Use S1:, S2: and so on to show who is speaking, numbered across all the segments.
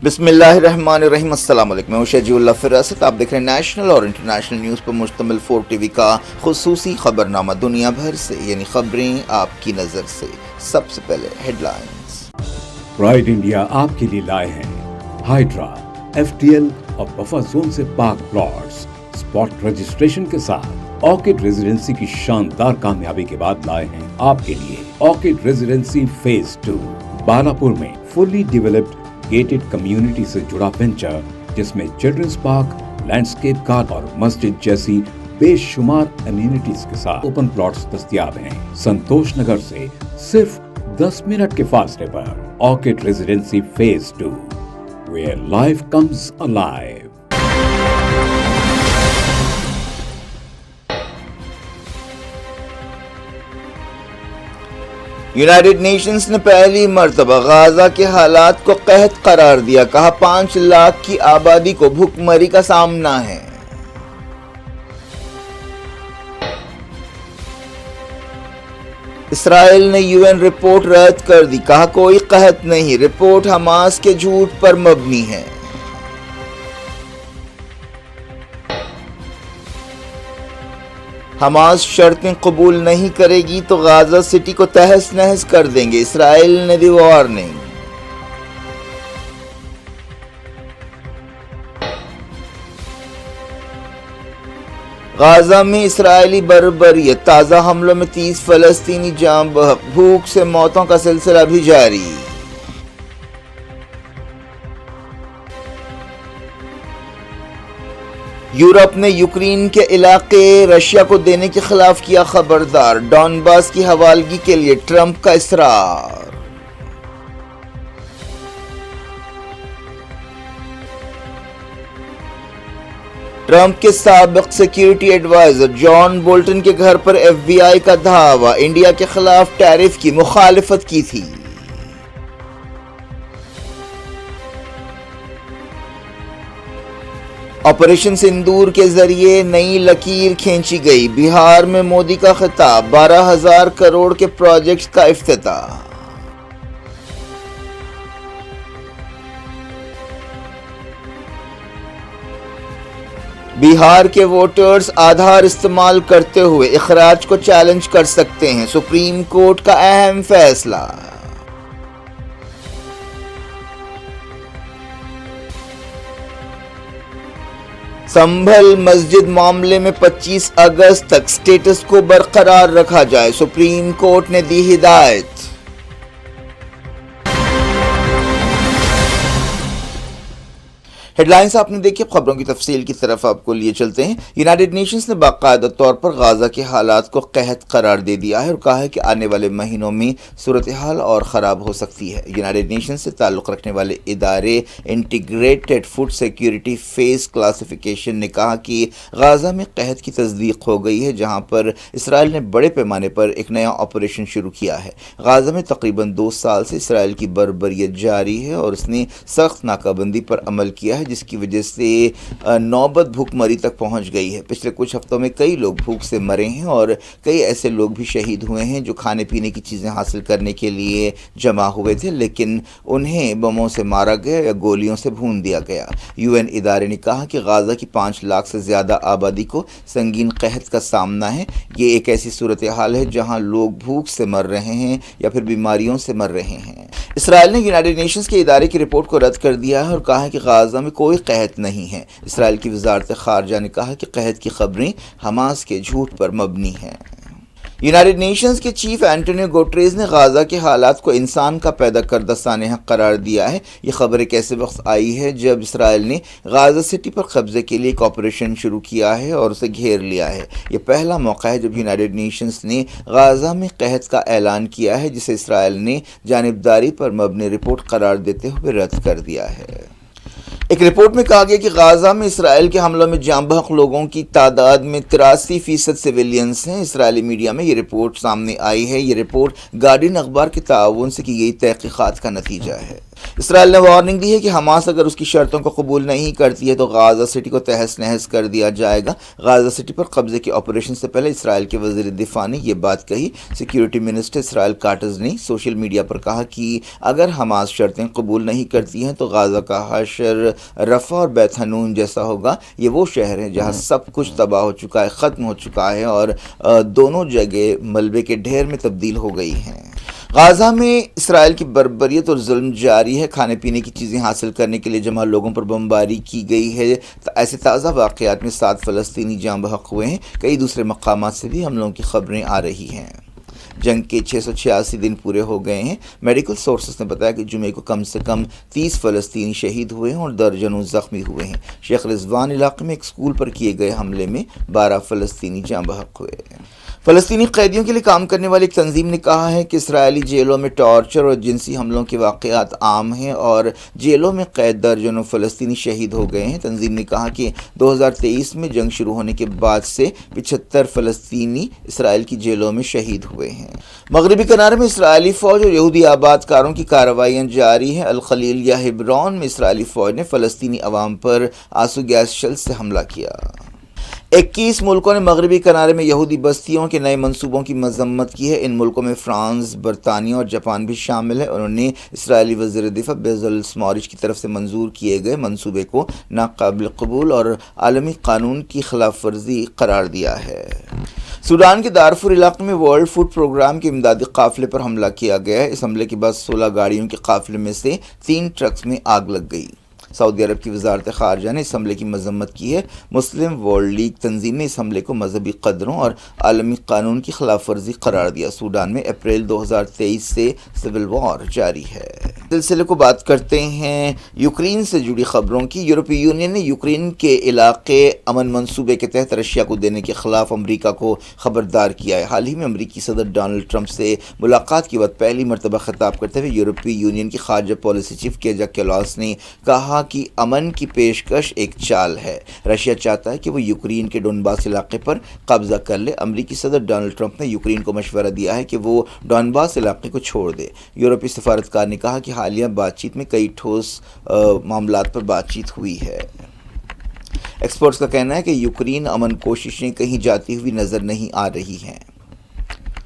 S1: بسم اللہ الرحمن الرحیم۔ السلام علیکم، میں شجیع اللہ فراست۔ آپ دیکھ رہے ہیں نیشنل اور انٹرنیشنل نیوز پر مشتمل 4 ٹی وی کا خصوصی خبرنامہ، دنیا بھر سے یعنی خبریں آپ کی نظر سے۔ سب سے پہلے ہیڈ لائنز۔
S2: پرائڈ انڈیا آپ کے لیے لائے ہیں ہائیڈرا، ایف ٹی ایل اور بفر زون سے پاک پلاٹس اسپاٹ رجسٹریشن کے ساتھ۔ آرکڈ ریزیڈنسی کی شاندار کامیابی کے بعد لائے ہیں آپ کے لیے آرکڈ ریزیڈنسی فیز 2 بالاپور میں فلی ڈیولپڈ گیٹڈ کمیونٹی سے جڑا وینچر، جس میں چلڈرنز پارک، لینڈسکیپ گارڈن اور مسجد جیسی بے شمار امینٹیز کے ساتھ اوپن پلاٹس دستیاب ہیں۔ سنتوش نگر سے صرف 10 منٹ کے فاصلے پر orchid residency phase 2 where life comes alive۔
S1: United Nations نے پہلی مرتبہ غزہ کے حالات کو قحط قرار دیا، کہا 5 لاکھ کی آبادی کو بھوک مری کا سامنا ہے۔ اسرائیل نے UN رپورٹ رد کر دی، کہا کوئی قحط نہیں، رپورٹ حماس کے جھوٹ پر مبنی ہے۔ حماس شرطیں قبول نہیں کرے گی تو غزہ سٹی کو تہس نہس کر دیں گے، اسرائیل نے دی وارننگ۔ غزہ میں اسرائیلی بربریت، تازہ حملوں میں 30 فلسطینی جاں بحق، بھوک سے موتوں کا سلسلہ بھی جاری۔ یورپ نے یوکرین کے علاقے رشیا کو دینے کے خلاف کیا خبردار، ڈونباس کی حوالگی کے لیے ٹرمپ کا اصرار۔ ٹرمپ کے سابق سیکیورٹی ایڈوائزر جان بولٹن کے گھر پر FBI کا دھاوا، انڈیا کے خلاف ٹیرف کی مخالفت کی تھی۔ آپریشن سندور کے ذریعے نئی لکیر کھینچی گئی، بہار میں مودی کا خطاب، 12,000 کروڑ کے پروجیکٹس کا افتتاح۔ بہار کے ووٹرز آدھار استعمال کرتے ہوئے اخراج کو چیلنج کر سکتے ہیں، سپریم کورٹ کا اہم فیصلہ۔ سنبھل مسجد معاملے میں 25 اگست تک سٹیٹس کو برقرار رکھا جائے، سپریم کورٹ نے دی ہدایت۔ ہیڈ لائنز آپ نے دیکھی، خبروں کی تفصیل کی طرف آپ کو لیے چلتے ہیں۔ یونائیٹڈ نیشنز نے باقاعدہ طور پر غزہ کے حالات کو قحط قرار دے دیا ہے اور کہا ہے کہ آنے والے مہینوں میں صورتحال اور خراب ہو سکتی ہے۔ یونائیٹڈ نیشنز سے تعلق رکھنے والے ادارے integrated food security phase classification نے کہا کہ غزہ میں قحط کی تصدیق ہو گئی ہے، جہاں پر اسرائیل نے بڑے پیمانے پر ایک نیا آپریشن شروع کیا ہے۔ غزہ میں تقریباً 2 سال سے اسرائیل کی بربریت جاری ہے اور اس نے سخت ناکہ بندی پر عمل کیا ہے، جس کی وجہ سے نوبت بھوک مری تک پہنچ گئی ہے۔ پچھلے کچھ ہفتوں میں کئی لوگ بھوک سے مرے ہیں اور کئی ایسے لوگ بھی شہید ہوئے ہیں جو کھانے پینے کی چیزیں حاصل کرنے کے لیے جمع ہوئے تھے، لیکن انہیں بموں سے مارا گیا یا گولیوں سے بھون دیا گیا۔ UN ادارے نے کہا کہ غزہ کی 5 لاکھ سے زیادہ آبادی کو سنگین قحط کا سامنا ہے۔ یہ ایک ایسی صورتحال ہے جہاں لوگ بھوک سے مر رہے ہیں یا پھر بیماریوں سے مر رہے ہیں۔ اسرائیل نے یونائیٹڈ نیشنز کے ادارے کی رپورٹ کو رد کر دیا ہے اور کہا ہے کہ غزہ میں کوئی قحط نہیں ہے۔ اسرائیل کی وزارت خارجہ نے کہا کہ قحط کی خبریں حماس کے جھوٹ پر مبنی ہیں۔ یونائیٹڈ نیشنز کے چیف اینٹونیو گوٹریز نے غزہ کے حالات کو انسان کا پیدا کردہ سانحہ قرار دیا ہے۔ یہ خبر ایک ایسے وقت آئی ہے جب اسرائیل نے غزہ سٹی پر قبضے کے لیے ایک آپریشن شروع کیا ہے اور اسے گھیر لیا ہے۔ یہ پہلا موقع ہے جب یونائیٹڈ نیشنز نے غزہ میں قحط کا اعلان کیا ہے، جسے اسرائیل نے جانبداری پر مبنی رپورٹ قرار دیتے ہوئے رد کر دیا ہے۔ ایک رپورٹ میں کہا گیا کہ غزہ میں اسرائیل کے حملوں میں جاں بحق لوگوں کی تعداد میں 83% سویلینز ہیں۔ اسرائیلی میڈیا میں یہ رپورٹ سامنے آئی ہے۔ یہ رپورٹ گارڈین اخبار کے تعاون سے کی گئی تحقیقات کا نتیجہ ہے۔ اسرائیل نے وارننگ دی ہے کہ حماس اگر اس کی شرطوں کو قبول نہیں کرتی ہے تو غازہ سٹی کو تہس نہس کر دیا جائے گا۔ غازہ سٹی پر قبضے کے آپریشن سے پہلے اسرائیل کے وزیر دفاع نے یہ بات کہی۔ سیکیورٹی منسٹر اسرائیل کاٹز نے سوشل میڈیا پر کہا کہ اگر حماس شرطیں قبول نہیں کرتی ہیں تو غازہ کا حشر رفح اور بیت حنون جیسا ہوگا۔ یہ وہ شہر ہے جہاں سب کچھ تباہ ہو چکا ہے، ختم ہو چکا ہے اور دونوں جگہ ملبے کے ڈھیر میں تبدیل ہو گئی ہیں۔ غازہ میں اسرائیل کی بربریت اور ظلم جاری ہے۔ کھانے پینے کی چیزیں حاصل کرنے کے لیے جمع لوگوں پر بمباری کی گئی ہے۔ ایسے تازہ واقعات میں 7 فلسطینی جاں بحق ہوئے ہیں۔ کئی دوسرے مقامات سے بھی حملوں کی خبریں آ رہی ہیں۔ جنگ کے 686 دن پورے ہو گئے ہیں۔ میڈیکل سورسز نے بتایا کہ جمعے کو کم سے کم 30 فلسطینی شہید ہوئے ہیں اور درجنوں زخمی ہوئے ہیں۔ شیخ رضوان علاقے میں ایک اسکول پر کیے گئے حملے میں 12 فلسطینی جاں بحق ہوئے ہیں۔ فلسطینی قیدیوں کے لیے کام کرنے والی ایک تنظیم نے کہا ہے کہ اسرائیلی جیلوں میں ٹارچر اور جنسی حملوں کے واقعات عام ہیں اور جیلوں میں قید درجنوں فلسطینی شہید ہو گئے ہیں۔ تنظیم نے کہا کہ 2023 میں جنگ شروع ہونے کے بعد سے 75 فلسطینی اسرائیل کی جیلوں میں شہید ہوئے ہیں۔ مغربی کنارے میں اسرائیلی فوج اور یہودی آباد کاروں کی کارروائیاں جاری ہیں۔ الخلیل یا ہبرون میں اسرائیلی فوج نے فلسطینی عوام پر آنسو گیس شل سے حملہ کیا۔ 21 ملکوں نے مغربی کنارے میں یہودی بستیوں کے نئے منصوبوں کی مذمت کی ہے۔ ان ملکوں میں فرانس، برطانیہ اور جاپان بھی شامل ہے۔ انہوں نے اسرائیلی وزیر دفاع بیزل سموٹریچ کی طرف سے منظور کیے گئے منصوبے کو ناقابل قبول اور عالمی قانون کی خلاف ورزی قرار دیا ہے۔ سوڈان کے دارفور علاقے میں ورلڈ فوڈ پروگرام کے امدادی قافلے پر حملہ کیا گیا ہے۔ اس حملے کے بعد 16 گاڑیوں کے قافلے میں سے 3 ٹرکس میں آگ لگ گئی۔ سعودی عرب کی وزارت خارجہ نے اس حملے کی مذمت کی ہے۔ مسلم ورلڈ لیگ تنظیم نے اس حملے کو مذہبی قدروں اور عالمی قانون کی خلاف ورزی قرار دیا۔ سوڈان میں اپریل 2023 سے سول وار جاری ہے۔ سلسلے کو بات کرتے ہیں یوکرین سے جڑی خبروں کی۔ یورپی یونین نے یوکرین کے علاقے امن منصوبے کے تحت رشیا کو دینے کے خلاف امریکہ کو خبردار کیا ہے۔ حال ہی میں امریکی صدر ڈونلڈ ٹرمپ سے ملاقات کے بعد پہلی مرتبہ خطاب کرتے ہوئے یورپی یونین کی خارجہ پالیسی چیف کیجا کیلاس نے کہا کہ امن کی پیشکش ایک چال ہے۔ رشیا چاہتا ہے کہ وہ یوکرین کے ڈونباس علاقے پر قبضہ کر لے۔ امریکی صدر ڈونلڈ ٹرمپ نے یوکرین کو مشورہ دیا ہے کہ وہ ڈونباس علاقے کو چھوڑ دے۔ یورپی سفارتکار نے کہا کہ حالیہ بات چیت میں کئی ٹھوس معاملات پر بات چیت ہوئی ہے۔ ایکسپرٹس کا کہنا ہے کہ یوکرین امن کوششیں کہیں جاتی ہوئی نظر نہیں آ رہی ہیں۔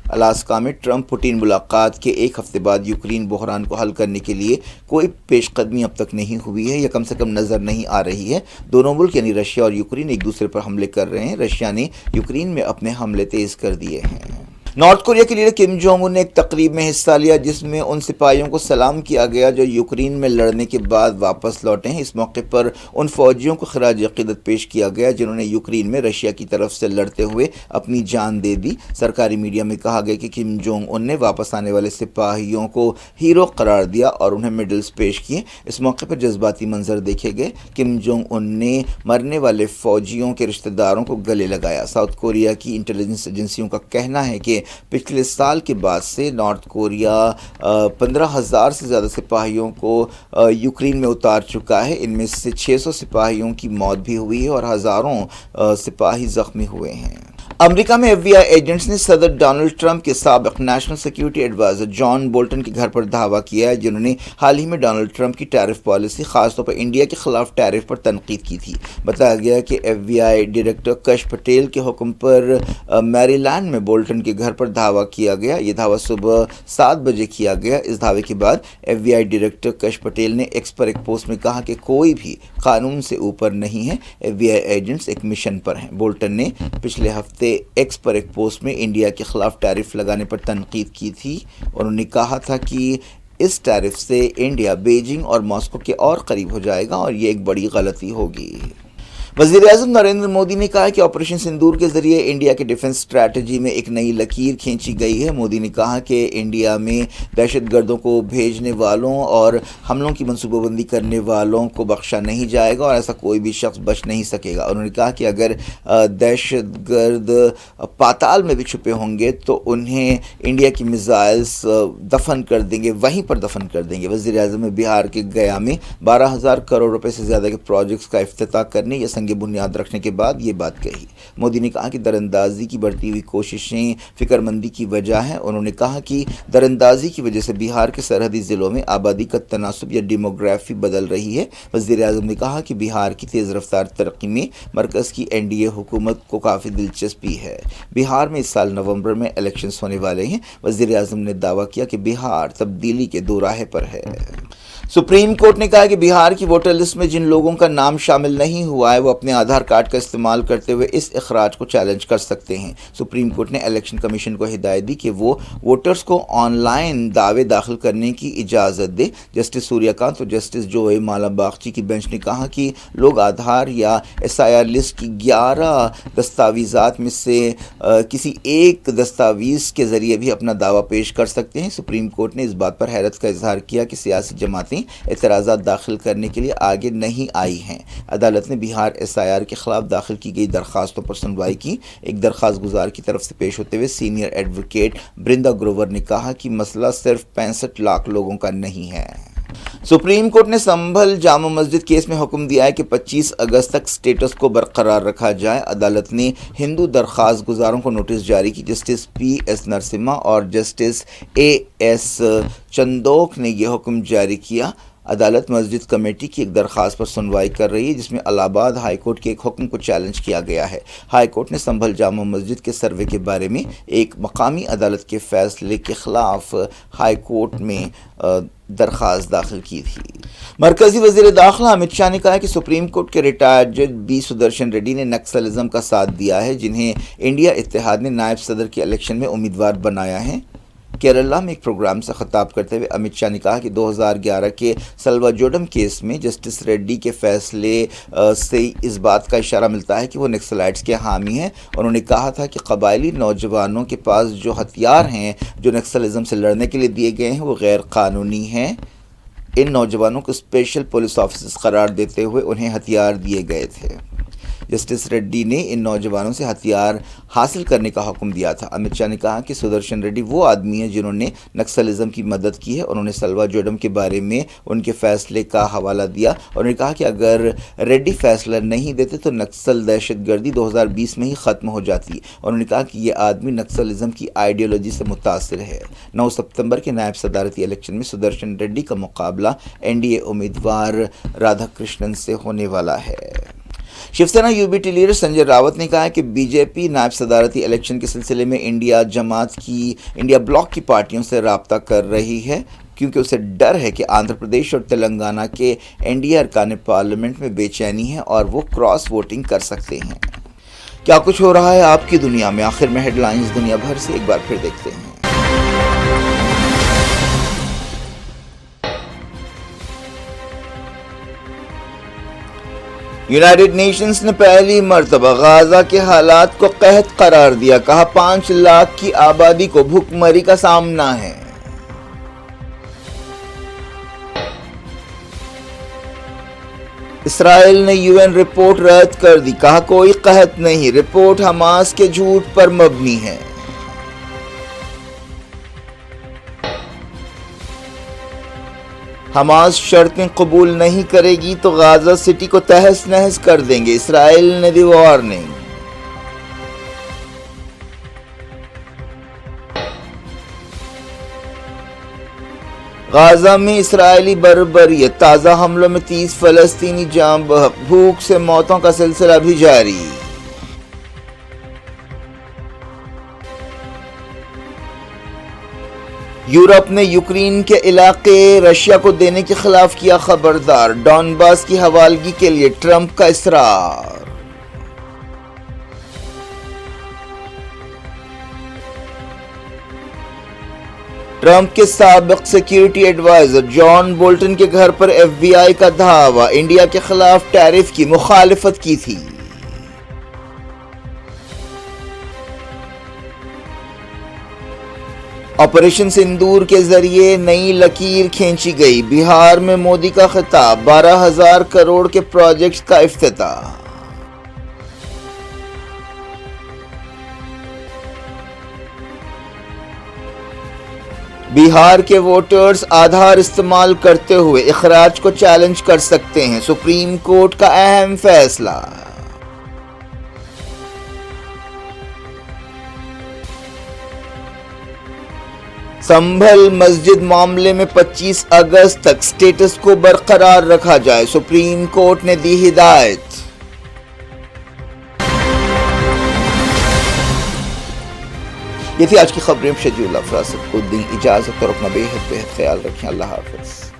S1: الاسکا میں ٹرمپ پوٹین ملاقات کے ایک ہفتے بعد یوکرین بحران کو حل کرنے کے لیے کوئی پیش قدمی اب تک نہیں ہوئی ہے یا کم سے کم نظر نہیں آ رہی ہے۔ دونوں ملک یعنی رشیا اور یوکرین ایک دوسرے پر حملے کر رہے ہیں۔ رشیا نے یوکرین میں اپنے حملے تیز کر دیے ہیں۔ نارتھ کوریا کے لیڈر کم جونگ ان نے ایک تقریب میں حصہ لیا جس میں ان سپاہیوں کو سلام کیا گیا جو یوکرین میں لڑنے کے بعد واپس لوٹے ہیں۔ اس موقع پر ان فوجیوں کو خراج عقیدت پیش کیا گیا جنہوں نے یوکرین میں رشیا کی طرف سے لڑتے ہوئے اپنی جان دے دی۔ سرکاری میڈیا میں کہا گیا کہ کم جونگ ان نے واپس آنے والے سپاہیوں کو ہیرو قرار دیا اور انہیں میڈلز پیش کیے۔ اس موقع پر جذباتی منظر دیکھے گئے۔ کم جونگ ان نے مرنے والے فوجیوں کے رشتہ داروں کو گلے لگایا۔ ساؤتھ کوریا کی انٹیلیجنس ایجنسیوں کا کہنا ہے کہ پچھلے سال کے بعد سے نارتھ کوریا 15,000 سے زیادہ سپاہیوں کو یوکرین میں اتار چکا ہے۔ ان میں سے 600 سپاہیوں کی موت بھی ہوئی ہے اور ہزاروں سپاہی زخمی ہوئے ہیں۔ امریکہ میں ایف بی آئی ایجنٹس نے صدر ڈونلڈ ٹرمپ کے سابق national security advisor John Bolton کے گھر پر دھاوا کیا ہے جنہوں نے حال ہی میں ڈونلڈ ٹرمپ کی ٹیرف پالیسی خاص طور پر انڈیا کے خلاف ٹیرف پر تنقید کی تھی۔ بتایا گیا کہ ایف بی آئی ڈائریکٹر کش پٹیل کے حکم پر میری لینڈ میں بولٹن کے گھر پر دھاوا کیا گیا۔ یہ دھاوا صبح 7 بجے کیا گیا۔ اس دھاوے کے بعد ایف بی آئی ڈائریکٹر کش پٹیل نے ایکس پر ایک پوسٹ میں کہا کہ کوئی بھی قانون سے اوپر نہیں ہے، ایف بی آئی ایجنٹس ایک مشن پر ہیں۔ بولٹن نے پچھلے ہفتے ایکس پر ایک پوسٹ میں انڈیا کے خلاف ٹیرف لگانے پر تنقید کی تھی۔ انہوں نے کہا تھا کہ اس ٹیرف سے انڈیا بیجنگ اور ماسکو کے اور قریب ہو جائے گا اور یہ ایک بڑی غلطی ہوگی۔ وزیر اعظم نریندر مودی نے کہا کہ آپریشن سندور کے ذریعے انڈیا کے ڈیفنس اسٹریٹجی میں ایک نئی لکیر کھینچی گئی ہے۔ مودی نے کہا کہ انڈیا میں دہشت گردوں کو بھیجنے والوں اور حملوں کی منصوبہ بندی کرنے والوں کو بخشا نہیں جائے گا اور ایسا کوئی بھی شخص بچ نہیں سکے گا۔ انہوں نے کہا کہ اگر دہشت گرد پاتال میں بھی چھپے ہوں گے تو انہیں انڈیا کی میزائلز دفن کر دیں گے، وہیں پر دفن کر دیں گے۔ وزیر اعظم نے بہار کے گیا میں 12,000 کروڑ روپے سے زیادہ کے پروجیکٹس کا افتتاح کرنے یا سنگ بنیاد رکھنے کے بعد یہ بات کہی۔ مودی نے کہا کہ دراندازی کی بڑھتی ہوئی کوششیں فکر مندی کی وجہ ہیں۔ انہوں نے کہا کہ دراندازی کی وجہ سے بہار کے سرحدی ضلعوں میں آبادی کا تناسب یا ڈیموگرافی بدل رہی ہے۔ وزیر اعظم نے کہا کہ بہار کی تیز رفتار ترقی میں مرکز کی NDA حکومت کو کافی دلچسپی ہے۔ بہار میں اس سال نومبر میں الیکشنز ہونے والے ہیں۔ وزیر اعظم نے دعویٰ کیا کہ بہار تبدیلی کے دوراہے پر ہے۔ سپریم کورٹ نے کہا کہ بہار کی ووٹر لسٹ میں جن لوگوں کا نام شامل نہیں ہوا ہے وہ اپنے آدھار کارڈ کا استعمال کرتے ہوئے اس اخراج کو چیلنج کر سکتے ہیں۔ سپریم کورٹ نے الیکشن کمیشن کو ہدایت دی کہ وہ ووٹرز کو آن لائن دعوے داخل کرنے کی اجازت دے۔ جسٹس سوریہ کانت اور جسٹس جوئی مالا باغچی کی بینچ نے کہا کہ لوگ آدھار یا SIR لسٹ کی 11 دستاویزات میں سے کسی ایک دستاویز کے ذریعے بھی اپنا دعویٰ پیش کر سکتے ہیں۔ سپریم کورٹ نے اس بات پر حیرت کا اظہار کیا کہ سیاسی جماعتیں اعتراضات داخل کرنے کے لیے آگے نہیں آئی ہیں۔ عدالت نے بہار SIR کے خلاف داخل کی گئی درخواستوں پر سنوائی کی۔ ایک درخواست گزار کی طرف سے پیش ہوتے ہوئے سینئر ایڈوکیٹ برندا گروور نے کہا کہ مسئلہ صرف 65 لاکھ لوگوں کا نہیں ہے۔ سپریم کورٹ نے سنبھل جامع مسجد کیس میں حکم دیا ہے کہ 25 اگست تک سٹیٹس کو برقرار رکھا جائے۔ عدالت نے ہندو درخواست گزاروں کو نوٹس جاری کی۔ جسٹس PS نرسمہا اور جسٹس AS چندوک نے یہ حکم جاری کیا۔ عدالت مسجد کمیٹی کی ایک درخواست پر سنوائی کر رہی ہے جس میں الہ آباد ہائی کورٹ کے ایک حکم کو چیلنج کیا گیا ہے۔ ہائی کورٹ نے سنبھل جامع مسجد کے سروے کے بارے میں ایک مقامی عدالت کے فیصلے کے خلاف ہائی کورٹ میں درخواست داخل کی تھی۔ مرکزی وزیر داخلہ امت شاہ نے کہا کہ سپریم کورٹ کے ریٹائرڈ جج B سدرشن ریڈی نے نکسلزم کا ساتھ دیا ہے، جنہیں انڈیا اتحاد نے نائب صدر کے الیکشن میں امیدوار بنایا ہے۔ کیرالہ میں ایک پروگرام سے خطاب کرتے ہوئے امت شاہ نے کہا کہ 2011 کے سلوا جوڈم کیس میں جسٹس ریڈی کے فیصلے سے اس بات کا اشارہ ملتا ہے کہ وہ نکسلائٹس کے حامی ہیں۔ انہوں نے کہا تھا کہ قبائلی نوجوانوں کے پاس جو ہتھیار ہیں جو نکسلزم سے لڑنے کے لیے دیے گئے ہیں وہ غیر قانونی ہیں۔ ان نوجوانوں کو اسپیشل پولیس آفیسرز قرار دیتے ہوئے انہیں ہتھیار دیے گئے تھے۔ جسٹس ریڈی نے ان نوجوانوں سے ہتھیار حاصل کرنے کا حکم دیا تھا۔ امت شاہ نے کہا کہ سدرشن ریڈی وہ آدمی ہیں جنہوں نے نکسلزم کی مدد کی ہے۔ انہوں نے سلوا جوڈم کے بارے میں ان کے فیصلے کا حوالہ دیا۔ انہوں نے کہا کہ اگر ریڈی فیصلہ نہیں دیتے تو نکسل دہشت گردی 2020 میں ہی ختم ہو جاتی۔ انہوں نے کہا کہ یہ آدمی نکسلزم کی آئیڈیالوجی سے متاثر ہے۔ 9 ستمبر کے نائب صدارتی الیکشن میں سدرشن ریڈی کا مقابلہ NDA امیدوار رادھا کرشنن سے ہونے والا ہے۔ شیو سینا UBT لیڈر سنجے راوت نے کہا کہ BJP نائب صدارتی الیکشن کے سلسلے میں انڈیا بلاک کی پارٹیوں سے رابطہ کر رہی ہے کیونکہ اسے ڈر ہے کہ آندھرا پردیش اور تلنگانہ کے NDA ارکان پارلیمنٹ میں بے چینی ہے اور وہ کراس ووٹنگ کر سکتے ہیں۔ کیا کچھ ہو رہا ہے آپ کی دنیا میں؟ آخر میں ہیڈ لائنز دنیا بھر سے ایک بار پھر دیکھتے ہیں۔ یونائیٹڈ نیشنز نے پہلی مرتبہ غزہ کے حالات کو قحط قرار دیا۔ کہا 5 لاکھ کی آبادی کو بھوک مری کا سامنا ہے۔ اسرائیل نے UN رپورٹ رد کر دی۔ کہا کوئی قحط نہیں، رپورٹ حماس کے جھوٹ پر مبنی ہے۔ حماس شرطیں قبول نہیں کرے گی تو غزہ سٹی کو تہس نہس کر دیں گے، اسرائیل نے دی وارننگ۔ غزہ میں اسرائیلی بربریت، تازہ حملوں میں 30 فلسطینی جاں بحق، بھوک سے موتوں کا سلسلہ بھی جاری۔ یورپ نے یوکرین کے علاقے رشیا کو دینے کے خلاف کیا خبردار، ڈونباس کی حوالگی کے لیے ٹرمپ کا اصرار۔ ٹرمپ کے سابق سیکیورٹی ایڈوائزر جان بولٹن کے گھر پر FBI کا دھاوا، انڈیا کے خلاف ٹیرف کی مخالفت کی تھی۔ آپریشن سندور کے ذریعے نئی لکیر کھینچی گئی، بہار میں مودی کا خطاب، 12,000 کروڑ کے پروجیکٹس کا افتتاح۔ بہار کے ووٹرز آدھار استعمال کرتے ہوئے اخراج کو چیلنج کر سکتے ہیں، سپریم کورٹ کا اہم فیصلہ۔ سنبھل مسجد معاملے میں 25 اگست تک سٹیٹس کو برقرار رکھا جائے، سپریم کورٹ نے دی ہدایت۔ یہ تھی آج کی خبریں، شجیع اللہ فراست کو دیں اجازت اور اپنا بے حد خیال رکھیں۔ اللہ حافظ۔